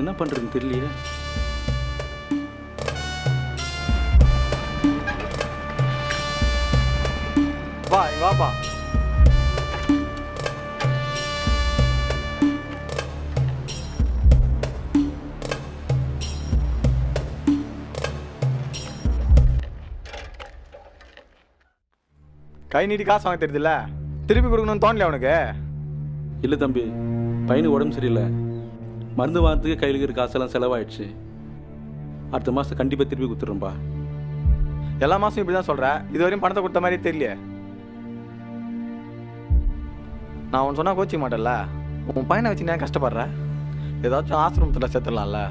இது என்ன பண்ணுறதுன்னு தெரியலையே. வா வாப்பா. கை நீட்டி காசு வாங்க தெரியுதுல்ல, திருப்பி கொடுக்கணும்னு தோணலையா உனக்கு? இல்லை தம்பி, பையனுக்கு உடம்பு சரியில்லை, மருந்து வாங்கிறதுக்கு கையில் இருக்கிற காசெல்லாம் செலவாயிடுச்சு. அடுத்த மாதம் கண்டிப்பாக திருப்பி கொடுத்துட்றேன்ப்பா. எல்லா மாதம் இப்படி தான் சொல்கிறேன், இதுவரையும் பணத்தை கொடுத்த மாதிரி தெரியலையே. நான் உன் சொன்னால் கோச்சிக்க மாட்டேன்ல, உன் பையனை வச்சு நான் கஷ்டப்படுறேன். ஏதாச்சும் ஆசிரமத்தில் சேர்த்துடலாம்ல.